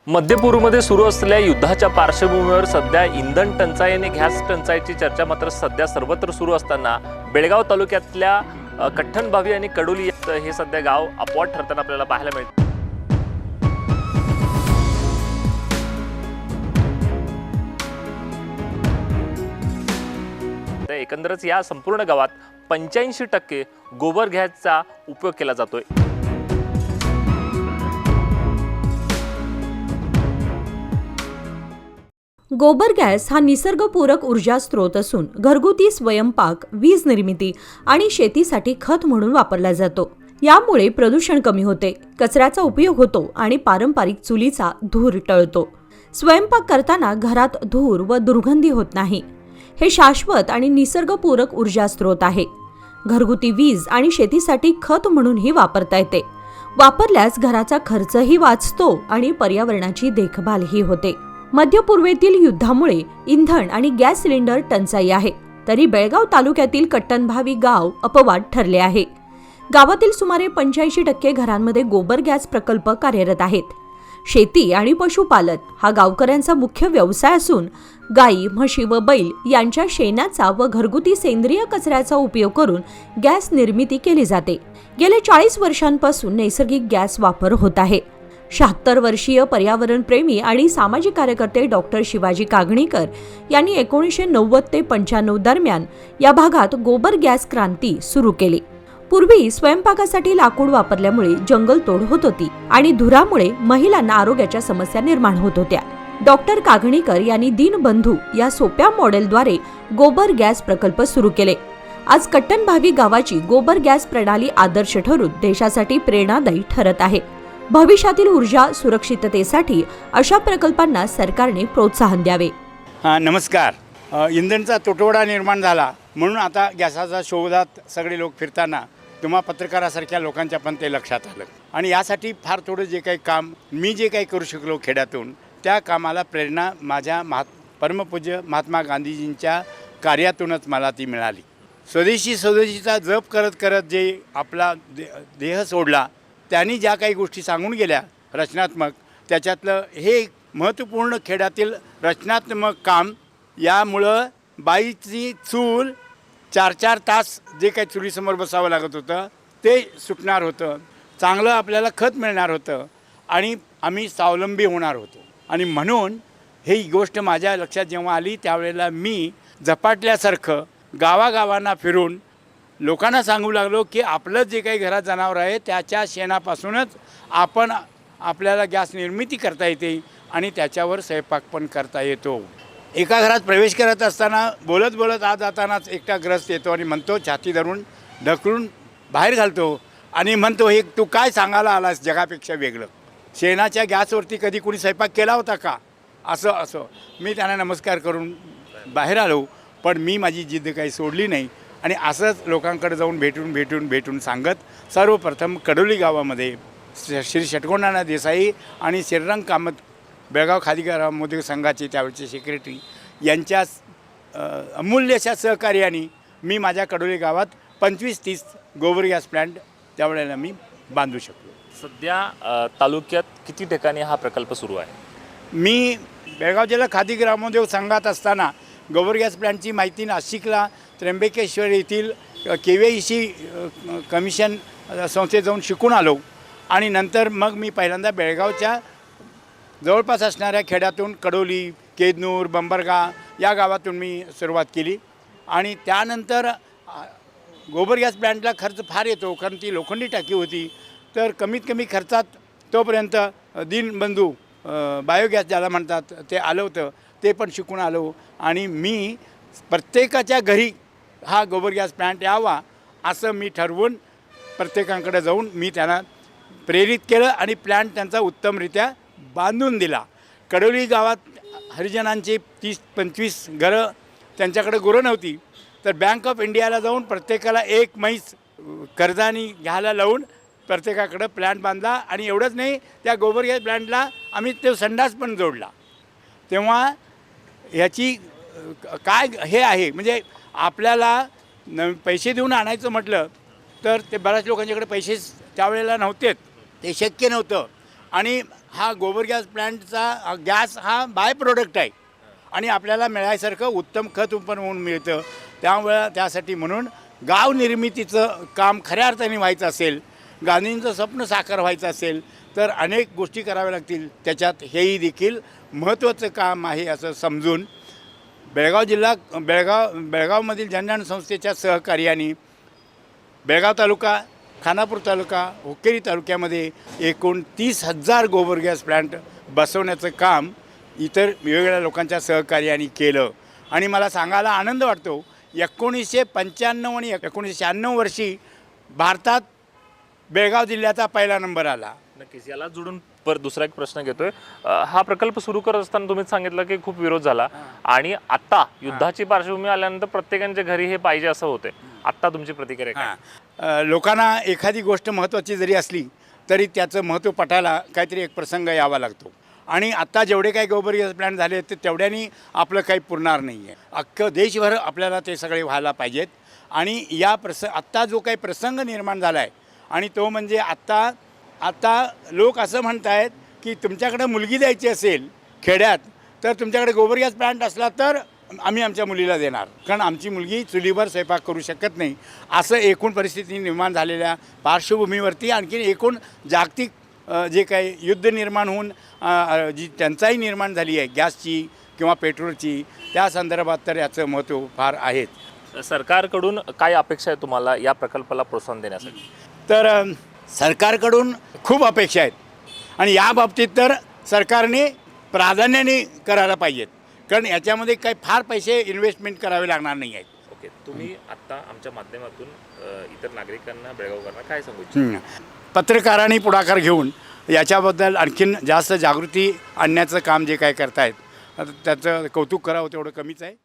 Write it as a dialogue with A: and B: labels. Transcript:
A: मध्य पूर्वमध्ये सुरू असलेल्या युद्धाच्या पार्श्वभूमीवर सध्या इंधन टंचाई आणि गॅस टंचाईची चर्चा मात्र सध्या सर्वत्र सुरू असताना बेळगाव तालुक्यातल्या कठ्ठणभावी आणि कडोली हे सध्या गाव अपवाद ठरताना आपल्याला पाहायला मिळते। एकंदरच या संपूर्ण गावात 85% गोबर गॅसचा उपयोग केला जातोय।
B: गोबर गॅस हा निसर्गपूरक ऊर्जा स्रोत असून घरगुती स्वयंपाक, वीज निर्मिती आणि शेतीसाठी खत म्हणून वापरला जातो। यामुळे प्रदूषण कमी होते, कचऱ्याचा उपयोग होतो आणि पारंपरिक चुलीचा धूर टळतो। स्वयंपाक करताना घरात धूर व दुर्गंधी होत नाही। हे शाश्वत आणि निसर्गपूरक ऊर्जा स्रोत आहे। घरगुती वीज आणि शेतीसाठी खत म्हणूनही वापरता येते। वापरल्यास घराचा खर्चही वाचतो आणि पर्यावरणाची देखभालही होते। मध्य पूर्वेतील युद्धामुळे इंधन आणि गॅस सिलेंडर टंचाई आहे, तरी बेळगाव तालुक्यातील कट्टणभावी गाव अपवाद ठरले आहे। गावातील सुमारे 85% घरांमध्ये गोबर गॅस प्रकल्प कार्यरत आहेत। शेती आणि पशुपालन हा गावकऱ्यांचा मुख्य व्यवसाय असून गाई, म्हशी व बैल यांच्या शेणाचा व घरगुती सेंद्रिय कचऱ्याचा उपयोग करून गॅस निर्मिती केली जाते। गेल्या 40 वर्षांपासून नैसर्गिक गॅस वापर होत आहे। 76 वर्षीय पर्यावरणप्रेमी आणि सामाजिक कार्यकर्ते डॉक्टर शिवाजी कागणीकर यांनी 1990 ते 95 दरम्यान या भागात गोबर गॅस क्रांती सुरू केली। पूर्वी स्वयंपाकासाठी लाकूड वापरल्यामुळे जंगलतोड होत होती आणि धुरामुळे महिलांना आरोग्याच्या समस्या निर्माण होत होत्या। डॉक्टर कागणीकर यांनी दीनबंधू या सोप्या मॉडेलद्वारे गोबर गॅस प्रकल्प सुरू केले। आज कट्टणभावी गावाची गोबर गॅस प्रणाली आदर्श ठरून देशासाठी प्रेरणादायी ठरत आहे। भविष्यातील ऊर्जा सुरक्षिततेसाठी अशा प्रकल्पांना सरकारने प्रोत्साहन द्यावे।
C: नमस्कार। इंधनचा तुटवडा निर्माण झाला म्हणून आता गॅसाच्या शोधात सगळे लोक फिरताना तुम्हा पत्रकारासारख्या लोकांच्या पण ते लक्षात आलं आणि यासाठी फार थोडं जे काही काम मी जे काही करू शकलो खेड्यातून त्या कामाला प्रेरणा माझ्या परमपूज्य महात्मा गांधीजींच्या कार्यातूनच मला ती मिळाली। स्वदेशीचा जप करत करत जे आपला देह सोडला त्यांनी ज्या काही गोष्टी सांगून गेल्या रचनात्मक, त्याच्यातलं हे एक महत्त्वपूर्ण खेड्यातील रचनात्मक काम। यामुळं बाईची चूल 4-4 तास जे काही चुलीसमोर बसावं लागत होतं ते सुटणार होतं, चांगलं आपल्याला खत मिळणार होतं आणि आम्ही स्वावलंबी होणार होतो। आणि म्हणून ही गोष्ट माझ्या लक्षात जेव्हा आली त्यावेळेला मी झपाटल्यासारखं गावागावांना फिरून लोकांना सांगू लागलो की आपलं जे काही घरात जनावर आहे त्याच्या शेणापासूनच आपल्याला गॅस निर्मिती करता येते आणि त्याच्यावर स्वयंपाक पण करता येतो। एका घरात प्रवेश करत असताना बोलत बोलत आत जातानाच एकटा ग्रस्त येतो आणि म्हणतो, छाती धरून ढकलून बाहेर घालतो आणि म्हणतो, हे तू काय सांगायला आलास जगापेक्षा वेगळं? शेणाच्या गॅसवरती कधी कुणी स्वयंपाक केला होता का? असं मी त्यांना नमस्कार करून बाहेर आलो, पण मी माझी जिद्द काही सोडली नाही आणि असंच लोकांकडे जाऊन भेटून सांगत सर्वप्रथम कडोली गावामध्ये श्री षटकोनाना देसाई आणि श्रीरंग कामत बेळगाव खादी ग्रामोद्योग संघाचे त्यावेळचे सेक्रेटरी यांच्या अमूल्य अशा सहकार्याने मी माझ्या कडोली गावात 25-30 गोबर गॅस प्लांट त्यावेळेला मी बांधू शकलो।
A: सध्या तालुक्यात किती ठिकाणी हा प्रकल्प सुरू आहे?
C: मी बेळगाव जिल्हा खादी ग्रामोद्योग संघात असताना गोबर गॅस प्लांटची माहिती नाशिकला त्र्यंबकेश्वर येथील KVIC कमिशन संस्थेत जाऊन शिकून आलो आणि नंतर मग मी पहिल्यांदा बेळगावच्या जवळपास असणाऱ्या खेड्यातून कडोली, केदनूर, बंबरगा या गावातून मी सुरुवात केली आणि त्यानंतर गोबर गॅस प्लांटला खर्च फार येतो कारण ती लोखंडी टाकी होती, तर कमीत कमी खर्चात तोपर्यंत दीनबंधू बायोगॅस ज्याला म्हणतात ते आलं होतं, ते पण शिकून आलो आणि मी प्रत्येकाच्या घरी हा गोबर गॅस प्लांट यावा असं मी ठरवून प्रत्येकाकडे जाऊन मी त्यांना प्रेरित केलं आणि प्लांट त्यांचा उत्तमरित्या बांधून दिला। कडोली गावात हरिजनांची 30-25 घरं त्यांच्याकडे गुरं नव्हती, तर बँक ऑफ इंडियाला जाऊन प्रत्येकाला 1 म्हैस कर्जानी घ्यायला लावून प्रत्येकाकडे प्लांट बांधला आणि एवढंच नाही, त्या गोबर गॅस प्लांटला आम्ही तो संडास पण जोडला। तेव्हा ह्याची काय हे आहे म्हणजे आपल्याला पैसे देऊन आणायचं म्हटलं तर ते बऱ्याच लोकांच्याकडे पैसे त्यावेळेला नव्हते, ते शक्य नव्हतं आणि हा गोबर गॅस प्लॅन्टचा गॅस हा बाय प्रोडक्ट आहे आणि आपल्याला मिळायसारखं उत्तम खत पण होऊन मिळतं. त्यामुळे त्यासाठी म्हणून गाव निर्मितीचं काम खऱ्या अर्थाने व्हायचं असेल, गांधींचं स्वप्न साकार व्हायचं असेल तर अनेक गोष्टी कराव्या लागतील. त्याच्यात हेही देखील महत्त्वाचं काम आहे असं समजून बेळगावमधील जनजाण संस्थेच्या सहकार्याने बेळगाव तालुका, खानापूर तालुका, हुक्केरी तालुक्यामध्ये एकूण 30,000 गोबर गॅस प्लॅन्ट बसवण्याचं काम इतर वेगवेगळ्या लोकांच्या सहकार्याने केलं. आणि मला सांगायला आनंद वाटतो 1995 आणि 1996 वर्षी भारतात बेळगाव जिल्ह्याचा पहिला नंबर आला.
A: नक्कीच. याला जोडून दुसरा एक प्रश्न घेतोय. हा प्रकल्प सुरू करत असताना तुम्हीच सांगितलं की खूप विरोध झाला आणि आता युद्धाची पार्श्वभूमी आल्यानंतर प्रत्येकाच्या घरी हे पाहिजे असं होते. आत्ता तुमची प्रतिक्रिया काय?
C: लोकांना एखादी गोष्ट महत्त्वाची जरी असली तरी त्याचं महत्त्व पटायला काहीतरी एक प्रसंग यावा लागतो. आणि आत्ता जेवढे काही गोबर गॅस प्लॅन्ट झाले ते तेवढ्यानी आपलं काही पुरणार नाही आहे. अख्खं देशभर आपल्याला ते सगळे व्हायला पाहिजेत. आणि या आत्ता जो काही प्रसंग निर्माण झाला आहे आणि तो म्हणजे आता लोक असं म्हणत आहेत की तुमच्याकडे मुलगी द्यायची असेल खेड्यात तर तुमच्याकडे गोबर गॅस प्लॅन्ट असला तर आम्ही आमच्या मुलीला देणार, कारण आमची मुलगी चुलीवर स्वयंपाक करू शकत नाही. असं एकूण परिस्थिती निर्माण झालेल्या पार्श्वभूमीवरती आणखी एकूण जागतिक जे काही युद्ध निर्माण होऊन जी टंचाई निर्माण झाली आहे गॅसची किंवा पेट्रोलची, त्या संदर्भात तर याचं महत्त्व फार आहे.
A: सरकारकडून काय अपेक्षा आहे तुम्हाला या प्रकल्पाला प्रोत्साहन देण्यासाठी?
C: तर सरकारकडून खूप अपेक्षा आहेत आणि या बाबतीत तर सरकारने प्राधान्याने करायला पाहिजेत, कारण याच्यामध्ये काही फार पैसे इन्व्हेस्टमेंट करावे लागणार नाही आहेत.
A: ओके. तुम्ही आत्ता आमच्या माध्यमातून इतर नागरिकांना, बेळगावकरांना काय सांगू इच्छिता?
C: पत्रकारांनी पुढाकार घेऊन याच्याबद्दल आणखीन जास्त जागृती आणण्याचं काम जे काय करतायत त्याचं कौतुक करावं तेवढं कमीच आहे.